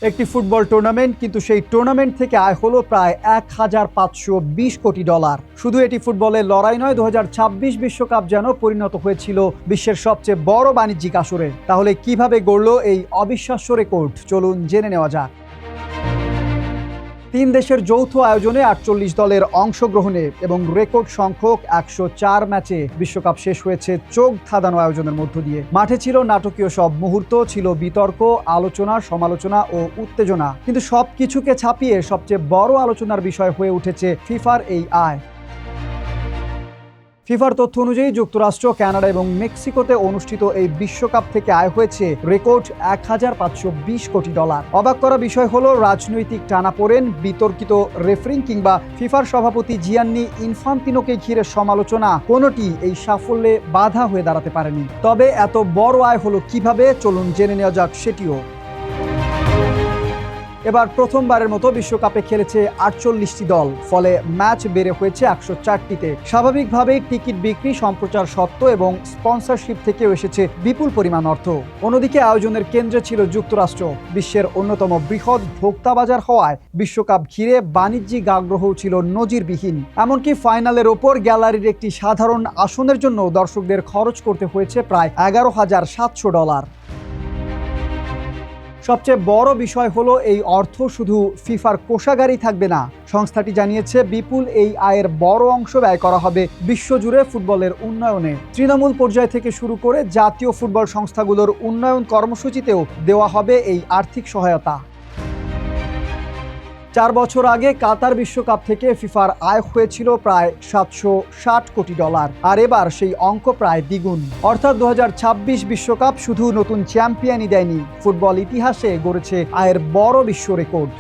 একটি football tournament, কিন্তু সেই টুর্নামেন্ট থেকে আয় হলো প্রায় $1,520 কোটি। শুধু এটি ফুটবলের লড়াই নয়, 2026 বিশ্বকাপ যেন পরিণত হয়েছিল বিশ্বের সবচেয়ে বড় বাণিজ্যিক আসরে। তাহলে কিভাবে গড়ল এই অবিশ্বাস্য রেকর্ড? চলুন জেনে নেওয়া যাক। 3 দেশের যৌথ আয়োজনে 48 দলের অংশগ্রহণে এবং রেকর্ড সংখ্যক 104 ম্যাচে বিশ্বকাপ শেষ হয়েছে চোখ ধাঁধানো আয়োজনের মধ্য দিয়ে। মাঠে ছিল নাটকীয় সব মুহূর্ত, ছিল বিতর্ক, আলোচনা, সমালোচনা ও উত্তেজনা, কিন্তু সবকিছুকে ছাপিয়ে সবচেয়ে বড় আলোচনার বিষয় হয়ে উঠেছে ফিফার এই আয়। ফিফার তথ্য অনুযায়ী যুক্তরাষ্ট্র, কানাডা এবং মেক্সিকোতে অনুষ্ঠিত এই বিশ্বকাপ থেকে আয় হয়েছে রেকর্ড $1,520 কোটি। অবাক করা বিষয় হলো, রাজনৈতিক টানাপোড়েন, বিতর্কিত রেফারিং কিংবা ফিফার সভাপতি জিয়ান্নি ইনফান্তিনোকে ঘিরে সমালোচনা, কোনোটি এই সাফল্যে বাধা হয়ে দাঁড়াতে পারেনি। তবে এত বড় আয় হলো কিভাবে? চলুন জেনে নেওয়া যাক সেটিও। এবার প্রথমবারের মতো বিশ্বকাপে খেলেছে 48টি দল, ফলে ম্যাচ বেড়ে হয়েছে 104টিতে। স্বাভাবিকভাবেই টিকিট বিক্রি, সম্প্রচার সত্ত্ব এবং স্পন্সরশিপ থেকেও এসেছে বিপুল পরিমাণ অর্থ। অন্যদিকে আয়োজনের কেন্দ্রে ছিল যুক্তরাষ্ট্র, বিশ্বের অন্যতম বৃহৎ ভোক্তা বাজার হওয়ায় বিশ্বকাপ ঘিরে বাণিজ্যিক আগ্রহও ছিল নজিরবিহীন। এমনকি ফাইনালের ওপর গ্যালারির একটি সাধারণ আসনের জন্য দর্শকদের খরচ করতে হয়েছে প্রায় $11,700। সবচেয়ে বড় বিষয় হলো, এই অর্থ শুধু ফিফার কোষাগারেই থাকবে না। সংস্থাটি জানিয়েছে বিপুল এই আয়ের বড় অংশ ব্যয় করা হবে বিশ্বজুড়ে ফুটবলের উন্নয়নে। তৃণমূল পর্যায় থেকে শুরু করে জাতীয় ফুটবল সংস্থাগুলোর উন্নয়ন কর্মসূচিতেও দেওয়া হবে এই আর্থিক সহায়তা। 4 বছর আগে কাতার বিশ্বকাপ থেকে ফিফার আয় হয়েছিল প্রায় $760 কোটি, আর এবার সেই অঙ্ক প্রায় দ্বিগুণ। অর্থাৎ 2026 বিশ্বকাপ শুধু নতুন চ্যাম্পিয়নই দেয়নি, ফুটবল ইতিহাসে গড়েছে আয়ের বড় বিশ্ব রেকর্ড।